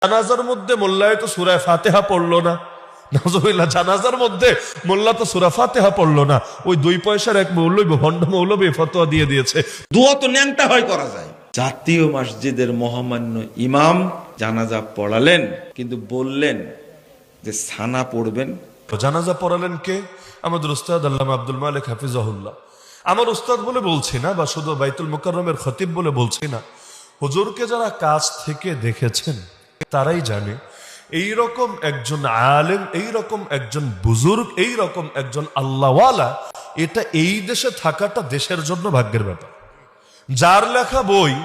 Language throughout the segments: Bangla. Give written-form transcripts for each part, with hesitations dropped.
জানাজার মধ্যে মোল্লায় তো সূরা ফাতিহা পড়লো না, নাউজুবিল্লাহ। জানাজার মধ্যে মোল্লা তো সূরা ফাতিহা পড়লো না, ওই 2 পয়সার এক মৌলবী, ভণ্ড মৌলবী ফতোয়া দিয়ে দিয়েছে। দোয়া তো ন্যাংটা হয় করা যায়। জাতীয় মসজিদের মহামান্য ইমাম জানাজা পড়ালেন, কিন্তু বললেন যে সানা পড়বেন। জানাজা পড়ালেন কে? আমাদের উস্তাদ আল্লামা আব্দুল মালিক হাফিজাহুল্লাহ। আমার উস্তাদ বলে বলছি না, বা শুধু বাইতুল মুকাররমের খতিব বলে বলছি না, হুজুরকে যারা কাছ থেকে দেখেছেন তারাই জানে এইরকম একজন আলেম, এইরকম একজন বুজুর্গ, এইরকম একজন আল্লাহওয়ালা, এটা এই দেশে থাকাটা দেশের জন্য ভাগ্যের ব্যাপার। যার লেখা বই,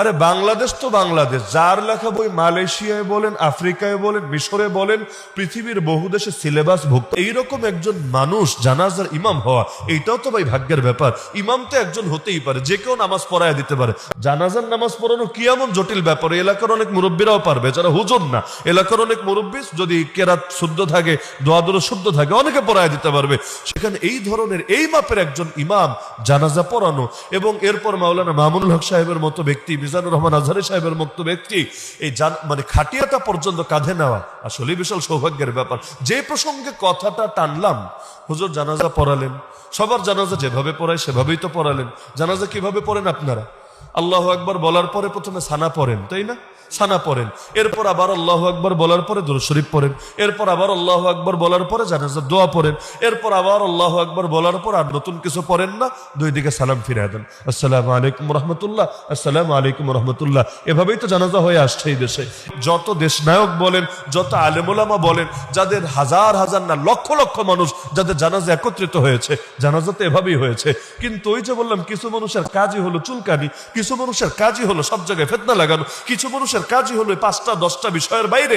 আরে বাংলাদেশ তো বাংলাদেশ, যার লেখা বই মালয়েশিয়ায় বলেন, আফ্রিকায় বলেন, মিশরে বলেন, পৃথিবীর বহু দেশে সিলেবাস ভুক্ত, এইরকম একজন মানুষ জানাজার ইমাম হওয়া, এইটাও তো ভাই ভাগ্যের ব্যাপার। ইমাম তো একজন হতেই পারে, যে কেউ নামাজ পড়ায় দিতে পারে। জানাজার নামাজ পড়ানো কি এমন জটিল ব্যাপার? এলাকার অনেক মুরব্বীরাও পারবে, যারা হুজুর না। এলাকার অনেক মুরব্বী যদি কেরাত শুদ্ধ থাকে, দোয়া শুদ্ধ থাকে, অনেকে পড়ায় দিতে পারবে। সেখানে এই ধরনের এই মাপের একজন ইমাম জানাজা পড়ানো, এবং এরপর মাওলানা মামুনুল হক সাহেবের মতো ব্যক্তি, মিজানুর রহমান আজহারি সাহেবের মতো ব্যক্তি, এই মানে খাটিয়াটা পর্যন্ত কাঁধে নেওয়া আসলে বিশাল সৌভাগ্যের ব্যাপার। যে প্রসঙ্গে কথাটা টানলাম, হুজুর জানাজা পড়ালেন, সবার জানাজা যেভাবে পড়ায় সেভাবেই তো পড়ালেন। জানাজা কিভাবে পড়েন আপনারা? আল্লাহু আকবার বলার পরে প্রথমে সানা পড়েন, তাই না? সানা পড়েন, এরপর আবার আল্লাহু আকবার বলার পরে দুরূদ শরীফ পড়েন, এরপর আবার আল্লাহু আকবার বলার পরে জানাজার দোয়া পড়েন, এরপর আবার আল্লাহু আকবার বলার পর আর নতুন কিছু পড়েন না, দুই দিকে সালাম ফিরিয়ে দেন, আসসালামু আলাইকুম রাহমাতুল্লাহ, আসসালামু আলাইকুম রাহমাতুল্লাহ। এভাবেই তো জানাজা হয়ে আসছে এই দেশে। যত দেশনায়ক বলেন, যত আলেম ওলামা বলেন, যাদের হাজার হাজার না লক্ষ লক্ষ মানুষ যাদের জানাজা একত্রিত হয়েছে, জানাজা তো এভাবেই হয়েছে। কিন্তু ওই যে বললাম, কিছু মানুষের কাজই হলো চুলকানি, কিছু মানুষের কাজই হলো সব জায়গায় ফিতনা লাগানো, কিছু মানুষের কাজই হলো 5টা 10টা বিষয়ের বাইরে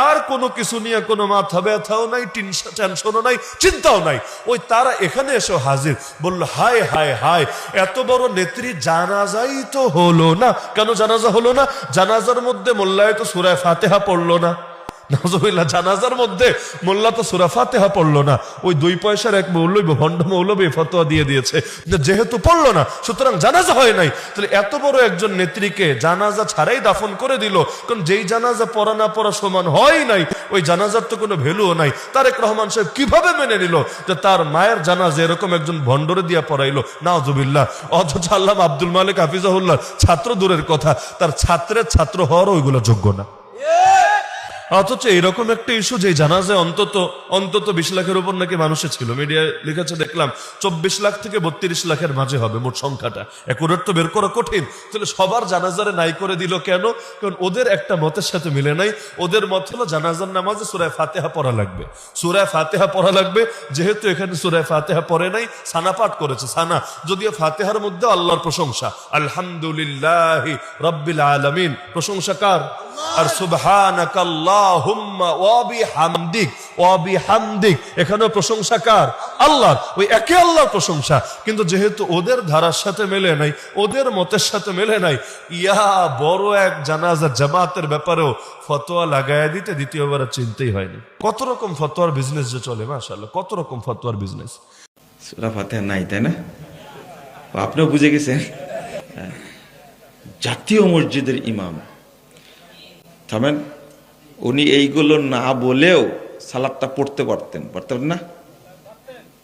আর কোনো কিছু নিয়ে কোনো মাথা ব্যথাও নাই, টেনশনও নাই, চিন্তাও নাই। ওই তারা এখানে এসে হাজির, বললো হায় হায় হায়, এত বড় নেত্রী জানাজাই তো হলো না। কেন জানাজা হলো না? জানাজার মধ্যে মোল্লায় তো সূরা ফাতিহা পড়লো না, নাউজুবিল্লাহ। জানাজার মধ্যে মোল্লা তো সূরা ফাতিহা পড়লো না, ওই 2 পয়সার এক মৌলবী, ভণ্ড মৌলবী ফতোয়া দিয়ে দিয়েছে যেহেতু পড়লো না, সুতরাং জানাজা হয় নাই। তাহলে এত বড় একজন নেত্রীকে জানাজা ছাড়াই দাফন করে দিল, কারণ যেই জানাজা পড়া না পড়া সমান হয় নাই, ওই জানাজার তো কোনো ভ্যালুও নাই। তারেক রহমান সাহেব কিভাবে মেনে নিল যে তার মায়ের জানাজা এরকম একজন ভণ্ডরে দিয়া পড়াইলো? নাউজুবিল্লাহ। অথচ আল্লামা আব্দুল মালিক হাফিজাহুল্লাহ ছাত্র দূরের কথা, তার ছাত্রের ছাত্র হওয়ারও ওইগুলো যোগ্য না। অথচ এরকম একটা ইস্যু, যে জানাজায় অন্তত 20 লাখের উপর নাকি মানুষের ছিল, মিডিয়ায় লিখেছে দেখলাম 24 লাখ থেকে 32 লাখের মাঝে হবে মোট সংখ্যাটা। একুরেট তো বের করা কঠিন। তাহলে সবার জানাজারে নাই করে দিল কেন? কারণ ওদের একটা মতের সাথে মিলে নাই। ওদের মত হলো জানাজার নামাজে সূরা ফাতিহা পড়া লাগবে, সূরা ফাতিহা পড়া লাগবে। যেহেতু এখানে সূরা ফাতিহা পড়ে নাই, সানা পাঠ করেছে। সানা যদিও ফাতিহার মধ্যে আল্লাহর প্রশংসা, আলহামদুলিল্লাহি রাব্বিল আলামিন, প্রশংসা কার? আর সুবহানাকাল্লাহুম্মা ওয়া বিহামদিক, ওয়া বিহামদিক, এখানেও প্রশংসা কার? আল্লাহর। ওই একে আল্লাহর প্রশংসা। কিন্তু যেহেতু ওদের ধারার সাথে মেলে নাই, ওদের মতের সাথে মেলে নাই, ইয়া বড় এক জানাজা জামাতের ব্যাপারেও ফতোয়া লাগায় দিতে দ্বিতীয়বার চিনতেই হয়নি। কত রকম ফতোয়ার বিজনেস যে চলে, মাশাআল্লাহ, কত রকম ফতোয়ার বিজনেস। সূরা ফাতিহা নাই, তাই না? আপনিও বুঝে গেছেন। জাতীয় মসজিদের ইমাম থামেন, উনি এইগুলো না বলেও সালাদটা পড়তে পারতেন না?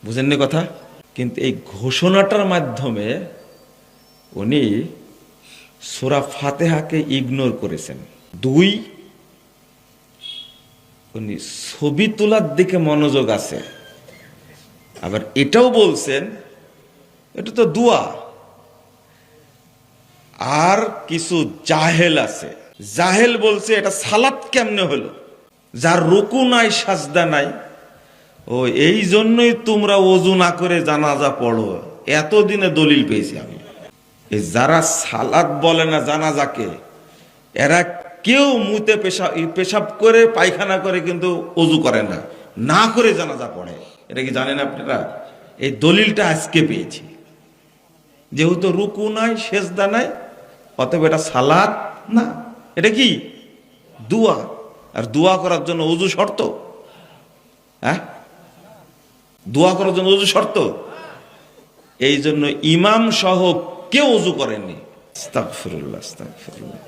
বুঝেননি কথা? কিন্তু এই ঘোষণাটার মাধ্যমে উনি সূরা ফাতিহাকে ইগনোর করেছেন। 2, উনি ছবি তোলার দিকে মনোযোগ আছে। আবার এটাও বলছেন এটা তো দোয়া। আর কিছু জাহেল আছে, জাহেল বলছে এটা সালাত কেমনে হলো, যার রুকু নাই সাজদা নাই, ও এই জন্যই তোমরা ওযু না করে জানাজা পড়ো। এতদিনে দলিল পেয়েছি আমি। এই যারা সালাত বলে না জানাজাকে, এরা কেউ মুতে পেশাব করে পায়খানা করে কিন্তু ওযু করে না, না করে জানাজা পড়ে। এটা কি জানেন আপনারা? এই দলিলটা আজকে পেয়েছি। যেহেতু রুকু নাই সেজদা নাই, অতএব এটা সালাত না, এটা কি দোয়া। আর দোয়া করার জন্য ওযু শর্ত? হ্যাঁ, দোয়া করার জন্য ওযু শর্ত। এই জন্য ইমাম সহ কেউ ওযু করেননি। আস্তাগফিরুল্লাহ, আস্তাগফিরুল্লাহ।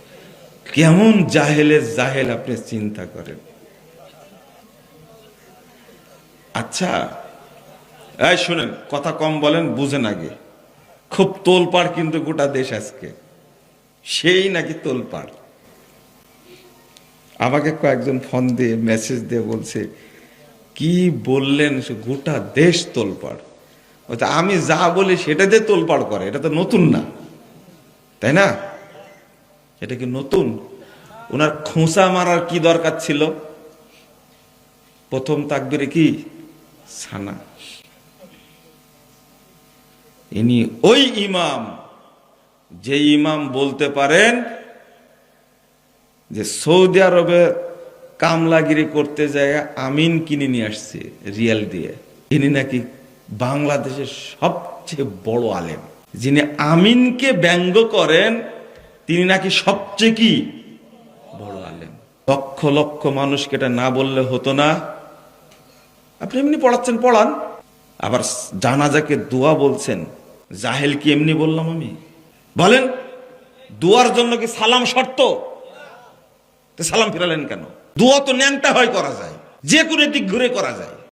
কেমন জাহেলের জাহেল আপনি চিন্তা করেন। আচ্ছা এই শুনেন, কথা কম বলেন, বুঝেন আগে। খুব তোলপাড় কিন্তু গোটা দেশ আজকে, সেই নাকি তোলপাড়। আমাকে কয়েকজন ফোন দিয়ে মেসেজ দিয়ে বলছে, কি বললেন, গোটা দেশ তোলপাড়। আমি যা বলি সেটা দিয়ে তোলপাড় করে, এটা তো নতুন না, তাই না? এটা কি নতুন? ওনার খোঁচা মারার কি দরকার ছিল? প্রথম তাকবীরে কি ছানা। ইনি ওই ইমাম, যে ইমাম বলতে পারেন যে সৌদি আরবে কামলাগিরি করতে যায় আমিন কিনে নিয়ে আসছে রিয়াল দিয়ে। ইনি নাকি বাংলাদেশের সবচেয়ে বড় আলেম। যিনি আমিনকে ব্যঙ্গ করেন তিনি নাকি সবচেয়ে কি বড় আলেম। লক্ষ লক্ষ মানুষকে এটা না বললে হতো না। আপনি এমনি পড়াচ্ছেন, পড়ান। আবার জানাজাকে দোয়া বলছেন, জাহেল কি এমনি বললাম আমি? বলেন, দোয়ার জন্য কি সালাম শর্ত? সালাম ফিরালেন কেন? দোয়া তো ন্যাংটা হয় করা যায়, যে কোনো দিক ঘুরে করা যায়।